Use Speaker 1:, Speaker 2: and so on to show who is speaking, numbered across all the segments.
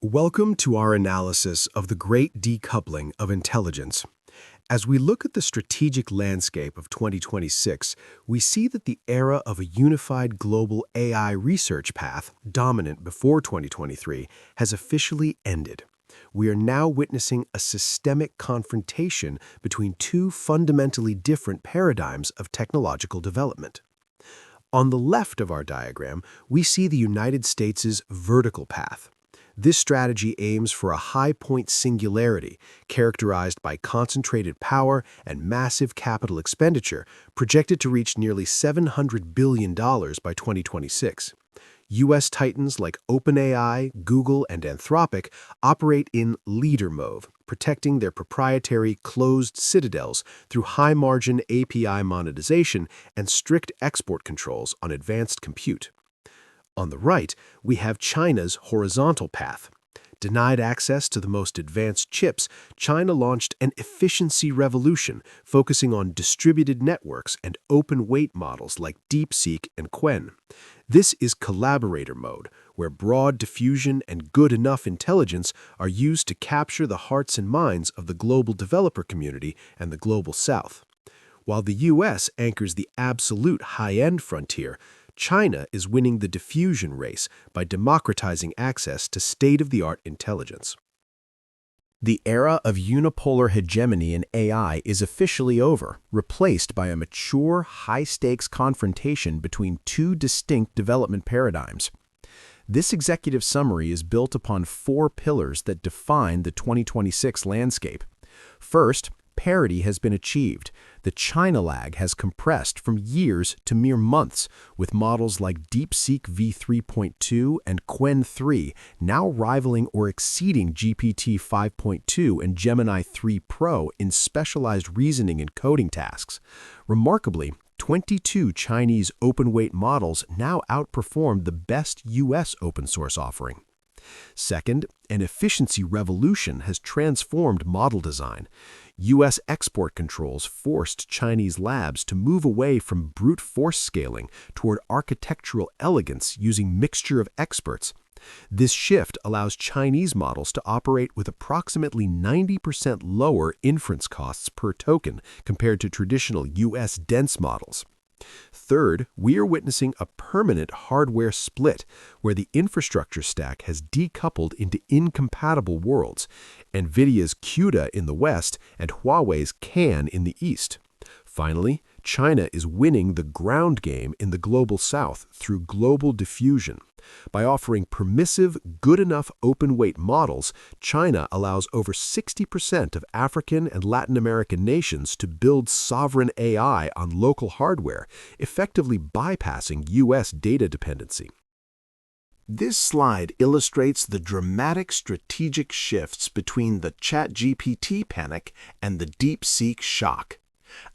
Speaker 1: Welcome to our analysis of the Great Decoupling of Intelligence. As we look at the strategic landscape of 2026, we see that the era of a unified global AI research path, dominant before 2023, has officially ended. We are now witnessing a systemic confrontation between two fundamentally different paradigms of technological development. On the left of our diagram, we see the United States' vertical path. This strategy aims for a high-point singularity, characterized by concentrated power and massive capital expenditure, projected to reach nearly $700 billion by 2026. U.S. titans like OpenAI, Google, and Anthropic operate in leader mode, protecting their proprietary closed citadels through high-margin API monetization and strict export controls on advanced compute. On the right, we have China's horizontal path. Denied access to the most advanced chips, China launched an efficiency revolution focusing on distributed networks and open-weight models like DeepSeek and Qwen. This is collaborator mode, where broad diffusion and good enough intelligence are used to capture the hearts and minds of the global developer community and the global South. While the U.S. anchors the absolute high-end frontier, China is winning the diffusion race by democratizing access to state-of-the-art intelligence. The era of unipolar hegemony in AI is officially over, replaced by a mature, high-stakes confrontation between two distinct development paradigms. This executive summary is built upon four pillars that define the 2026 landscape. First, parity has been achieved. The China lag has compressed from years to mere months, with models like DeepSeek V3.2 and Qwen 3 now rivaling or exceeding GPT 5.2 and Gemini 3 Pro in specialized reasoning and coding tasks. Remarkably, 22 Chinese open-weight models now outperform the best U.S. open-source offering. Second, an efficiency revolution has transformed model design. U.S. export controls forced Chinese labs to move away from brute force scaling toward architectural elegance using mixture of experts. This shift allows Chinese models to operate with approximately 90% lower inference costs per token compared to traditional U.S. dense models. Third, we are witnessing a permanent hardware split where the infrastructure stack has decoupled into incompatible worlds, Nvidia's CUDA in the West and Huawei's CAN in the East. Finally, China is winning the ground game in the global South through global diffusion. By offering permissive, good-enough open-weight models, China allows over 60% of African and Latin American nations to build sovereign AI on local hardware, effectively bypassing U.S. data dependency. This slide illustrates the dramatic strategic shifts between the ChatGPT panic and the DeepSeek shock.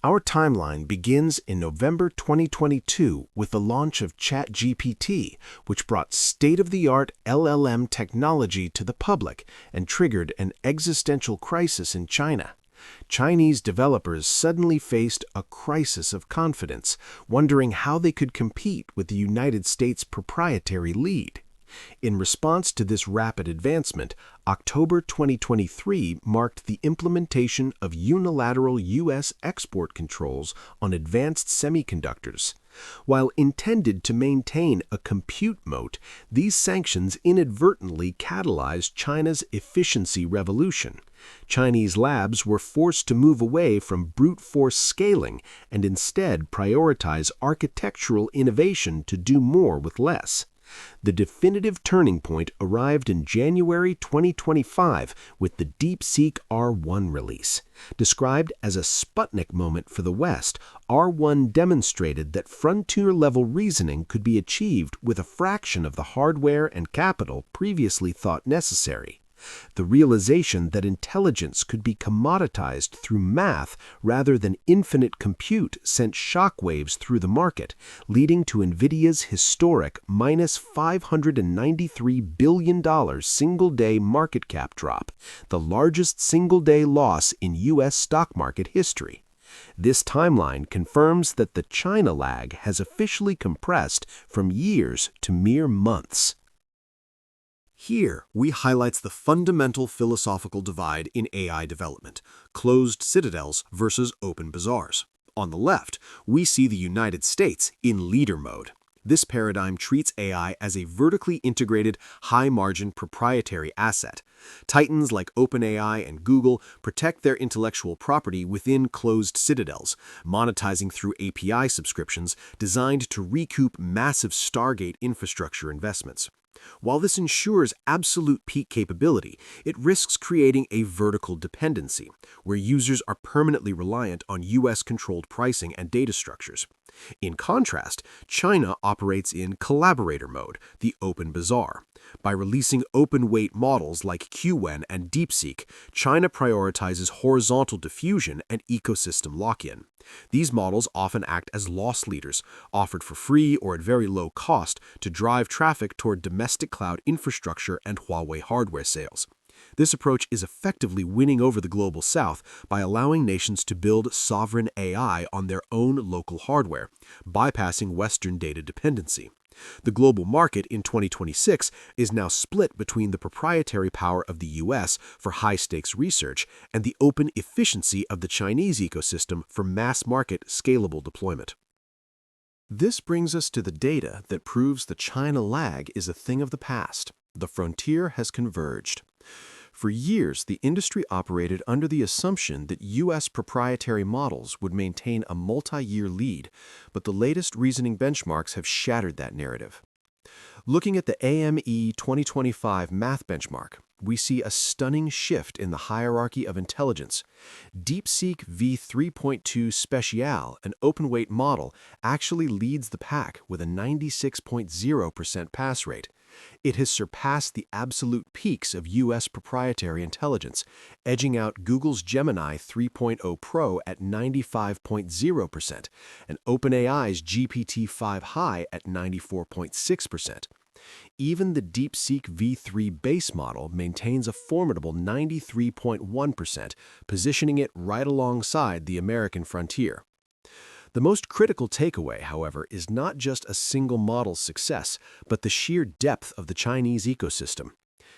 Speaker 1: Our timeline begins in November 2022 with the launch of ChatGPT, which brought state-of-the-art LLM technology to the public and triggered an existential crisis in China. Chinese developers suddenly faced a crisis of confidence, wondering how they could compete with the United States' proprietary lead. In response to this rapid advancement, October 2023 marked the implementation of unilateral U.S. export controls on advanced semiconductors. While intended to maintain a compute moat, these sanctions inadvertently catalyzed China's efficiency revolution. Chinese labs were forced to move away from brute force scaling and instead prioritize architectural innovation to do more with less. The definitive turning point arrived in January 2025 with the DeepSeek R1 release. Described as a Sputnik moment for the West, R1 demonstrated that frontier-level reasoning could be achieved with a fraction of the hardware and capital previously thought necessary. The realization that intelligence could be commoditized through math rather than infinite compute sent shockwaves through the market, leading to Nvidia's historic -$593 billion single-day market cap drop, the largest single-day loss in U.S. stock market history. This timeline confirms that the China lag has officially compressed from years to mere months.
Speaker 2: Here, we highlights the fundamental philosophical divide in AI development, closed Citadels versus open Bazaars. On the left, we see the United States in leader mode. This paradigm treats AI as a vertically integrated, high-margin proprietary asset. Titans like OpenAI and Google protect their intellectual property within closed citadels, monetizing through API subscriptions designed to recoup massive Stargate infrastructure investments. While this ensures absolute peak capability, it risks creating a vertical dependency, where users are permanently reliant on US-controlled pricing and data structures. In contrast, China operates in collaborator mode, the open bazaar. By releasing open-weight models like QWen and DeepSeek, China prioritizes horizontal diffusion and ecosystem lock-in. These models often act as loss leaders, offered for free or at very low cost to drive traffic toward domestic cloud infrastructure and Huawei hardware sales. This approach is effectively winning over the global south by allowing nations to build sovereign AI on their own local hardware, bypassing Western data dependency. The global market in 2026 is now split between the proprietary power of the US for high-stakes research and the open efficiency of the Chinese ecosystem for mass-market scalable deployment. This brings us to the data that proves the China lag is a thing of the past. The frontier has converged. For years, the industry operated under the assumption that U.S. proprietary models would maintain a multi-year lead, but the latest reasoning benchmarks have shattered that narrative. Looking at the AME 2025 math benchmark, we see a stunning shift in the hierarchy of intelligence. DeepSeek V3.2 Special, an open-weight model, actually leads the pack with a 96.0% pass rate. It has surpassed the absolute peaks of U.S. proprietary intelligence, edging out Google's Gemini 3.0 Pro at 95.0% and OpenAI's GPT-5 High at 94.6%. Even the DeepSeek V3 base model maintains a formidable 93.1%, positioning it right alongside the American frontier. The most critical takeaway, however, is not just a single model's success, but the sheer depth of the Chinese ecosystem.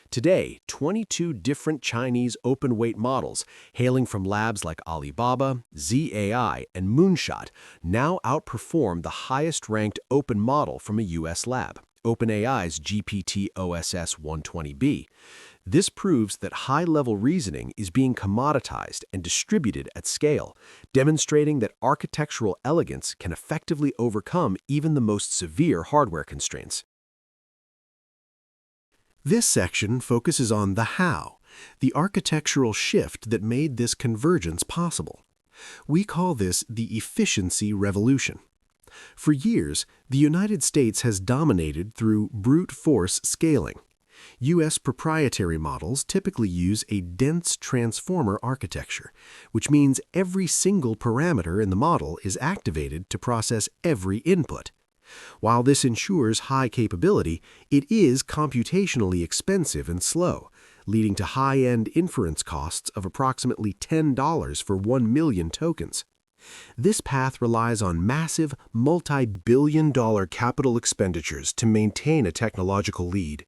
Speaker 2: Today, 22 different Chinese open-weight models, hailing from labs like Alibaba, ZAI, and Moonshot, now outperform the highest-ranked open model from a U.S. lab, OpenAI's GPT-OSS 120B. This proves that high-level reasoning is being commoditized and distributed at scale, demonstrating that architectural elegance can effectively overcome even the most severe hardware constraints. This section focuses on the how, the architectural shift that made this convergence possible. We call this the efficiency revolution. For years, the United States has dominated through brute force scaling. U.S. proprietary models typically use a dense transformer architecture, which means every single parameter in the model is activated to process every input. While this ensures high capability, it is computationally expensive and slow, leading to high-end inference costs of approximately $10 for 1 million tokens. This path relies on massive, multi-billion-dollar capital expenditures to maintain a technological lead.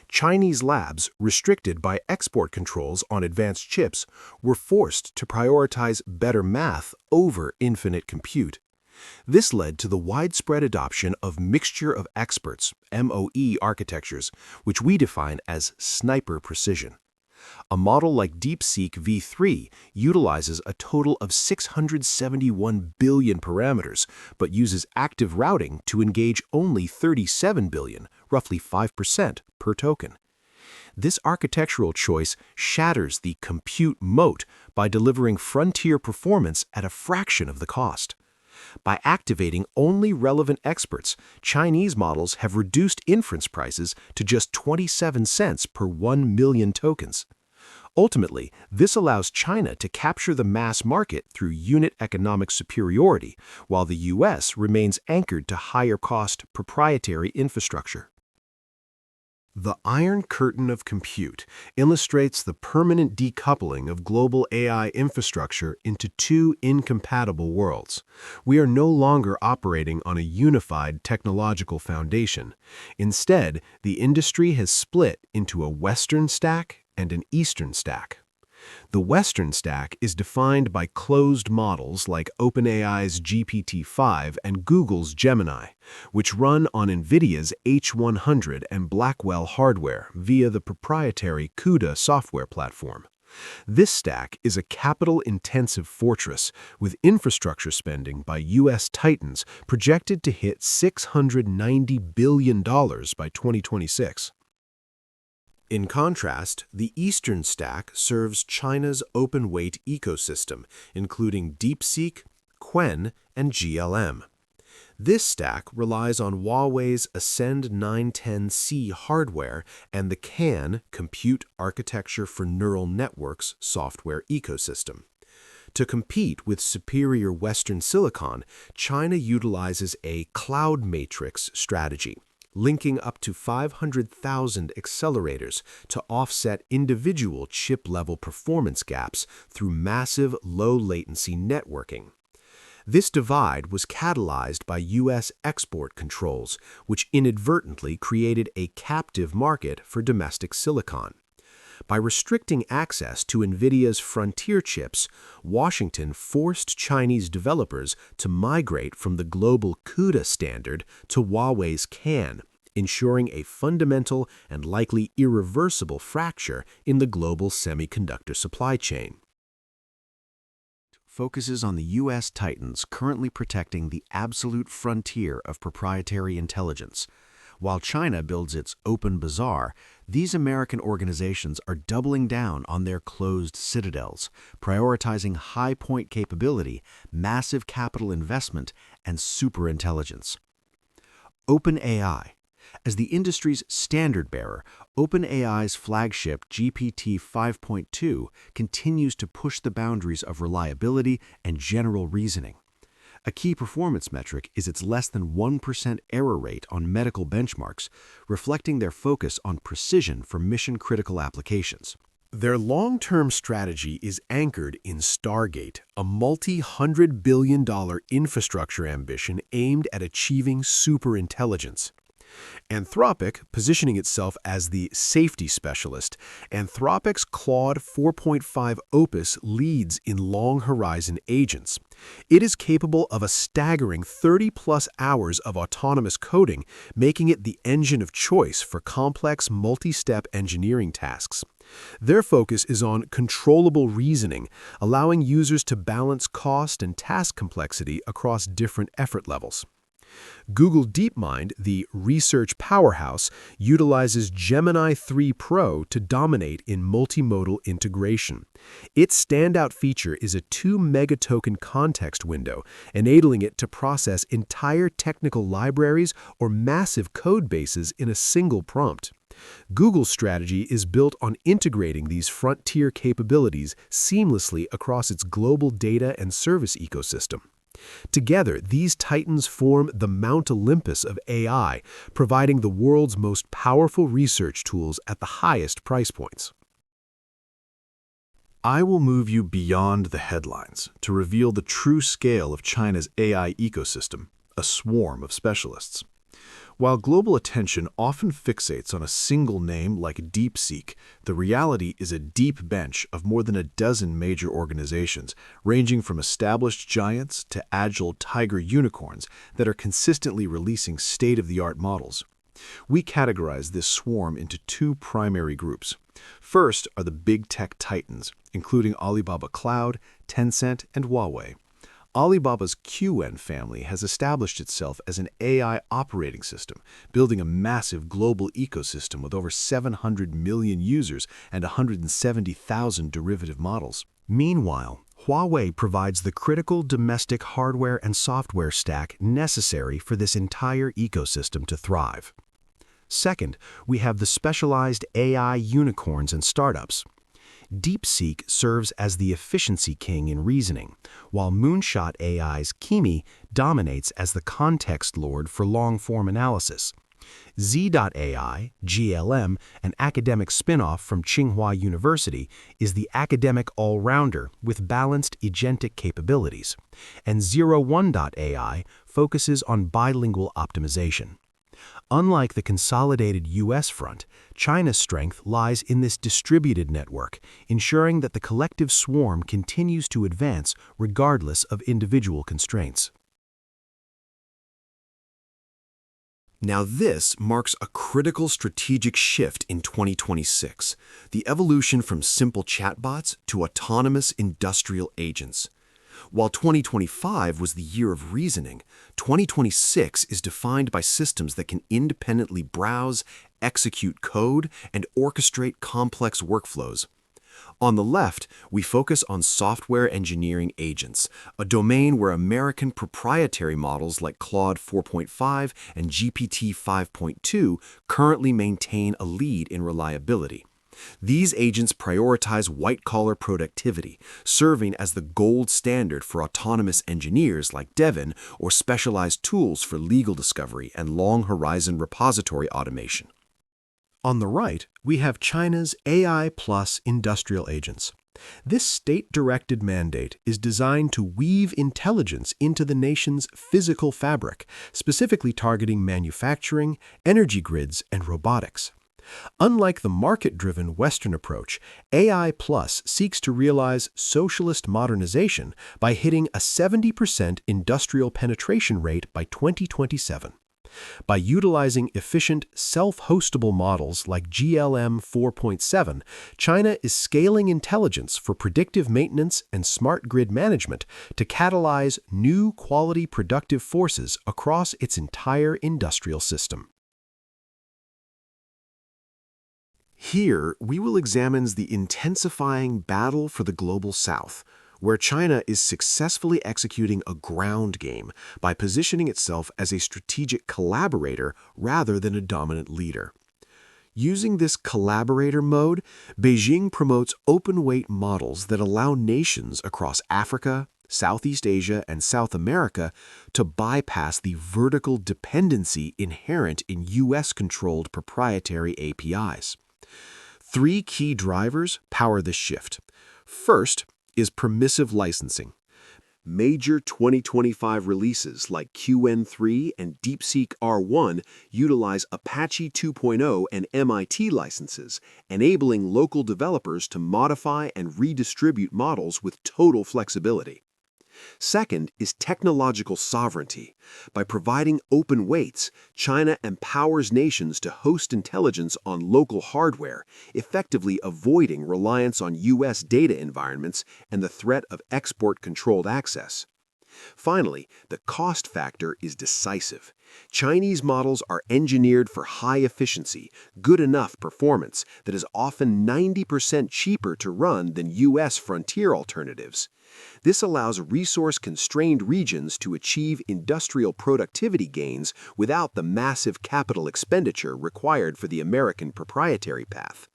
Speaker 2: Chinese labs, restricted by export controls on advanced chips, were forced to prioritize better math over infinite compute. This led to the widespread adoption of mixture of experts, MOE architectures, which we define as sniper precision. A model like DeepSeek V3 utilizes a total of 671 billion parameters, but uses active routing to engage only 37 billion, roughly 5% per token. This architectural choice shatters the compute moat by delivering frontier performance at a fraction of the cost. By activating only relevant experts, Chinese models have reduced inference prices to just 27 cents per 1 million tokens. Ultimately, this allows China to capture the mass market through unit economic superiority, while the U.S. remains anchored to higher-cost proprietary infrastructure.
Speaker 1: The Iron Curtain of Compute illustrates the permanent decoupling of global AI infrastructure into two incompatible worlds. We are no longer operating on a unified technological foundation. Instead, the industry has split into a Western stack and an Eastern stack. The Western stack is defined by closed models like OpenAI's GPT-5 and Google's Gemini, which run on Nvidia's H100 and Blackwell hardware via the proprietary CUDA software platform. This stack is a capital-intensive fortress with infrastructure spending by U.S. titans projected to hit $690 billion by 2026. In contrast, the Eastern stack serves China's open-weight ecosystem, including DeepSeek, Qwen, and GLM. This stack relies on Huawei's Ascend 910C hardware and the CAN compute architecture for neural networks software ecosystem. To compete with superior Western silicon, China utilizes a cloud matrix strategy, linking up to 500,000 accelerators to offset individual chip-level performance gaps through massive low-latency networking. This divide was catalyzed by U.S. export controls, which inadvertently created a captive market for domestic silicon. By restricting access to Nvidia's Frontier chips, Washington forced Chinese developers to migrate from the global CUDA standard to Huawei's CAN, ensuring a fundamental and likely irreversible fracture in the global semiconductor supply chain. Focuses on the U.S. titans currently protecting the absolute frontier of proprietary intelligence. While China builds its open bazaar, these American organizations are doubling down on their closed citadels, prioritizing high-point capability, massive capital investment, and superintelligence. OpenAI. As the industry's standard-bearer, OpenAI's flagship GPT 5.2 continues to push the boundaries of reliability and general reasoning. A key performance metric is its less than 1% error rate on medical benchmarks, reflecting their focus on precision for mission-critical applications. Their long-term strategy is anchored in Stargate, a multi-hundred-billion-dollar infrastructure ambition aimed at achieving superintelligence. Anthropic, positioning itself as the safety specialist, Anthropic's Claude 4.5 Opus leads in long-horizon agents. It is capable of a staggering 30-plus hours of autonomous coding, making it the engine of choice for complex multi-step engineering tasks. Their focus is on controllable reasoning, allowing users to balance cost and task complexity across different effort levels. Google DeepMind, the research powerhouse, utilizes Gemini 3 Pro to dominate in multimodal integration. Its standout feature is a 2-megatoken context window, enabling it to process entire technical libraries or massive code bases in a single prompt. Google's strategy is built on integrating these frontier capabilities seamlessly across its global data and service ecosystem. Together, these titans form the Mount Olympus of AI, providing the world's most powerful research tools at the highest price points. I will move you beyond the headlines to reveal the true scale of China's AI ecosystem, a swarm of specialists. While global attention often fixates on a single name like DeepSeek, the reality is a deep bench of more than a dozen major organizations, ranging from established giants to agile tiger unicorns that are consistently releasing state-of-the-art models. We categorize this swarm into two primary groups. First are the big tech titans, including Alibaba Cloud, Tencent, and Huawei. Alibaba's Qwen family has established itself as an AI operating system, building a massive global ecosystem with over 700 million users and 170,000 derivative models. Meanwhile, Huawei provides the critical domestic hardware and software stack necessary for this entire ecosystem to thrive. Second, we have the specialized AI unicorns and startups. DeepSeek serves as the efficiency king in reasoning, while Moonshot AI's Kimi dominates as the context lord for long-form analysis. Z.AI, GLM, an academic spin-off from Tsinghua University, is the academic all-rounder with balanced agentic capabilities, and 01.AI focuses on bilingual optimization. Unlike the consolidated U.S. front, China's strength lies in this distributed network, ensuring that the collective swarm continues to advance regardless of individual constraints.
Speaker 2: Now this marks a critical strategic shift in 2026, the evolution from simple chatbots to autonomous industrial agents. While 2025 was the year of reasoning, 2026 is defined by systems that can independently browse, execute code, and orchestrate complex workflows. On the left, we focus on software engineering agents, a domain where American proprietary models like Claude 4.5 and GPT 5.2 currently maintain a lead in reliability. These agents prioritize white-collar productivity, serving as the gold standard for autonomous engineers like Devin or specialized tools for legal discovery and long-horizon repository automation.
Speaker 1: On the right, we have China's AI plus industrial agents. This state-directed mandate is designed to weave intelligence into the nation's physical fabric, specifically targeting manufacturing, energy grids, and robotics. Unlike the market-driven Western approach, AI Plus seeks to realize socialist modernization by hitting a 70% industrial penetration rate by 2027. By utilizing efficient, self-hostable models like GLM 4.7, China is scaling intelligence for predictive maintenance and smart grid management to catalyze new quality productive forces across its entire industrial system.
Speaker 2: Here, we will examine the intensifying battle for the global south, where China is successfully executing a ground game by positioning itself as a strategic collaborator rather than a dominant leader. Using this collaborator mode, Beijing promotes open-weight models that allow nations across Africa, Southeast Asia, and South America to bypass the vertical dependency inherent in U.S.-controlled proprietary APIs. Three key drivers power this shift. First is permissive licensing. Major 2025 releases like QN3 and DeepSeek R1 utilize Apache 2.0 and MIT licenses, enabling local developers to modify and redistribute models with total flexibility. Second is technological sovereignty. By providing open weights, China empowers nations to host intelligence on local hardware, effectively avoiding reliance on U.S. data environments and the threat of export-controlled access. Finally, the cost factor is decisive. Chinese models are engineered for high efficiency, good enough performance that is often 90% cheaper to run than U.S. frontier alternatives. This allows resource-constrained regions to achieve industrial productivity gains without the massive capital expenditure required for the American proprietary path.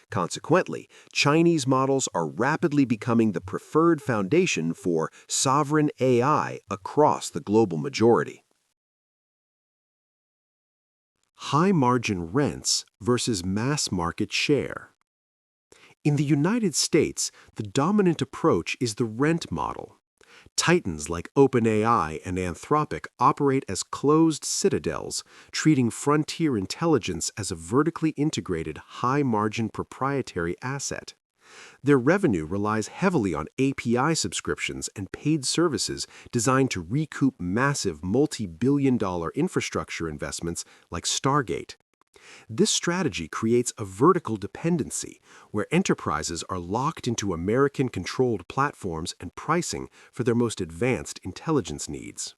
Speaker 2: Consequently, Chinese models are rapidly becoming the preferred foundation for sovereign AI across the global majority. High-margin rents versus mass market share. In the United States, the dominant approach is the rent model. Titans like OpenAI and Anthropic operate as closed citadels, treating frontier intelligence as a vertically integrated, high-margin proprietary asset. Their revenue relies heavily on API subscriptions and paid services designed to recoup massive multi-billion-dollar infrastructure investments like Stargate. This strategy creates a vertical dependency where enterprises are locked into American-controlled platforms and pricing for their most advanced intelligence needs.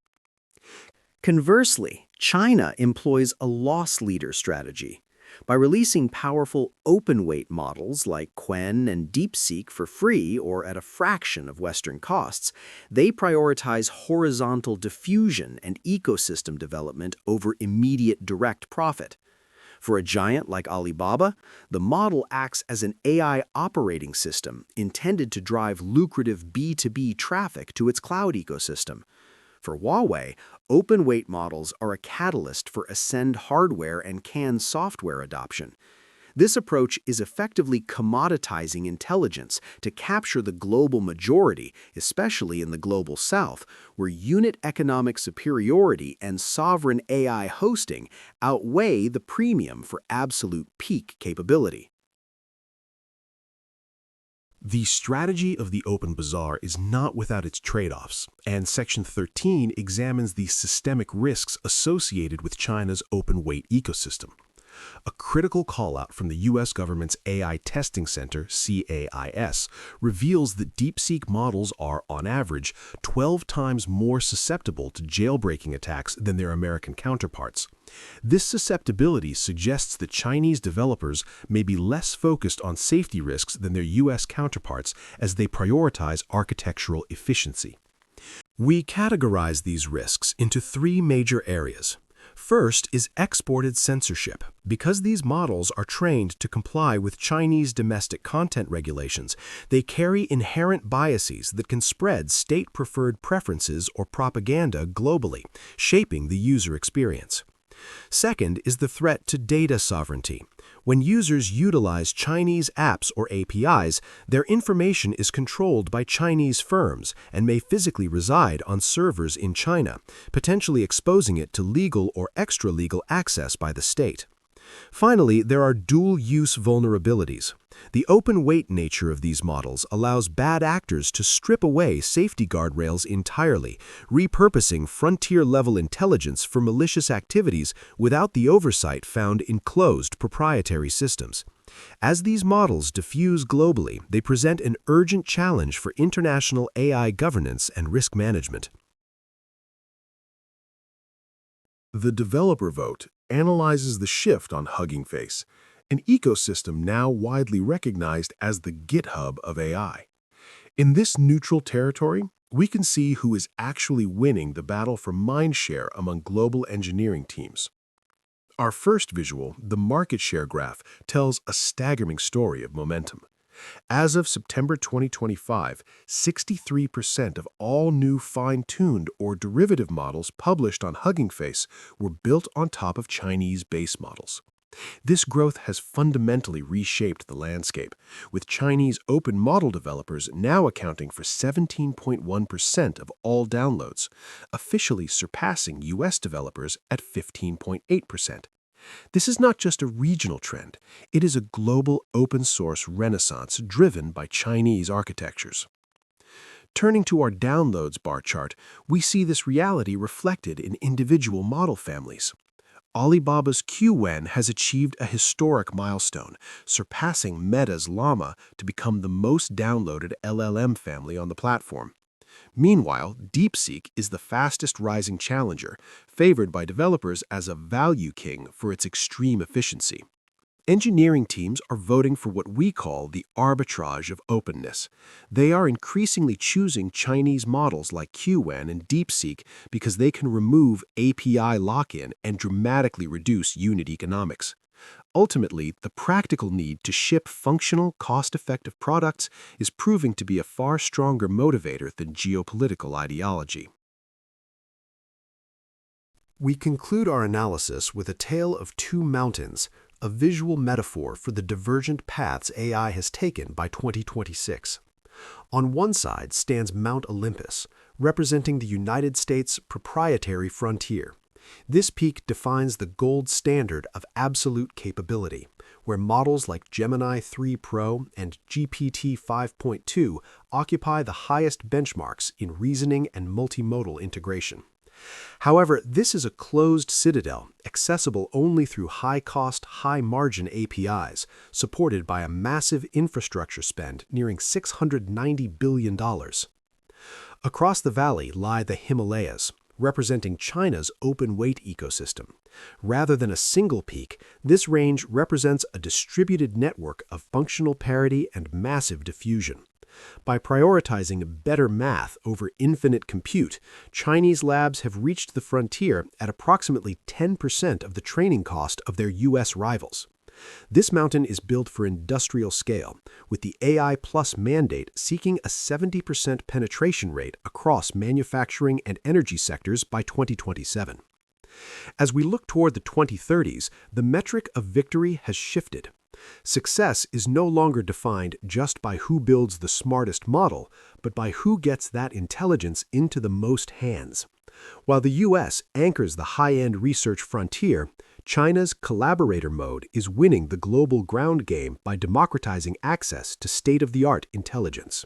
Speaker 3: Conversely, China employs a loss leader strategy. By releasing powerful open-weight models like Qwen and DeepSeek for free or at a fraction of Western costs, they prioritize horizontal diffusion and ecosystem development over immediate direct profit. For a giant like Alibaba, the model acts as an AI operating system intended to drive lucrative B2B traffic to its cloud ecosystem. For Huawei, open-weight models are a catalyst for Ascend hardware and CAN software adoption. This approach is effectively commoditizing intelligence to capture the global majority, especially in the global south, where unit economic superiority and sovereign AI hosting outweigh the premium for absolute peak capability.
Speaker 1: The strategy of the open bazaar is not without its trade-offs, and Section 13 examines the systemic risks associated with China's open-weight ecosystem. A critical call-out from the U.S. government's AI Testing Center, CAIS, reveals that DeepSeek models are, on average, 12 times more susceptible to jailbreaking attacks than their American counterparts. This susceptibility suggests that Chinese developers may be less focused on safety risks than their U.S. counterparts as they prioritize architectural efficiency. We categorize these risks into three major areas. First is exported censorship. Because these models are trained to comply with Chinese domestic content regulations, they carry inherent biases that can spread state-preferred preferences or propaganda globally, shaping the user experience. Second is the threat to data sovereignty. When users utilize Chinese apps or APIs, their information is controlled by Chinese firms and may physically reside on servers in China, potentially exposing it to legal or extra-legal access by the state. Finally, there are dual-use vulnerabilities. The open-weight nature of these models allows bad actors to strip away safety guardrails entirely, repurposing frontier-level intelligence for malicious activities without the oversight found in closed proprietary systems. As these models diffuse globally, they present an urgent challenge for international AI governance and risk management.
Speaker 4: The developer vote analyzes the shift on Hugging Face, an ecosystem now widely recognized as the GitHub of AI. In this neutral territory, we can see who is actually winning the battle for mindshare among global engineering teams. Our first visual, the market share graph, tells a staggering story of momentum. As of September 2025, 63% of all new fine-tuned or derivative models published on Hugging Face were built on top of Chinese base models. This growth has fundamentally reshaped the landscape, with Chinese open model developers now accounting for 17.1% of all downloads, officially surpassing U.S. developers at 15.8%. This is not just a regional trend, it is a global open-source renaissance driven by Chinese architectures. Turning to our downloads bar chart, we see this reality reflected in individual model families. Alibaba's Qwen has achieved a historic milestone, surpassing Meta's Llama to become the most downloaded LLM family on the platform. Meanwhile, DeepSeek is the fastest rising challenger, favored by developers as a value king for its extreme efficiency. Engineering teams are voting for what we call the arbitrage of openness. They are increasingly choosing Chinese models like Qwen and DeepSeek because they can remove API lock-in and dramatically reduce unit economics. Ultimately, the practical need to ship functional, cost-effective products is proving to be a far stronger motivator than geopolitical ideology.
Speaker 2: We conclude our analysis with a tale of two mountains, a visual metaphor for the divergent paths AI has taken by 2026. On one side stands Mount Olympus, representing the United States' proprietary frontier. This peak defines the gold standard of absolute capability, where models like Gemini 3 Pro and GPT 5.2 occupy the highest benchmarks in reasoning and multimodal integration. However, this is a closed citadel, accessible only through high-cost, high-margin APIs, supported by a massive infrastructure spend nearing $690 billion. Across the valley lie the Himalayas, representing China's open-weight ecosystem. Rather than a single peak, this range represents a distributed network of functional parity and massive diffusion. By prioritizing better math over infinite compute, Chinese labs have reached the frontier at approximately 10% of the training cost of their U.S. rivals. This mountain is built for industrial scale, with the AI Plus mandate seeking a 70% penetration rate across manufacturing and energy sectors by 2027. As we look toward the 2030s, the metric of victory has shifted. Success is no longer defined just by who builds the smartest model, but by who gets that intelligence into the most hands. While the U.S. anchors the high-end research frontier, China's collaborator mode is winning the global ground game by democratizing access to state-of-the-art intelligence.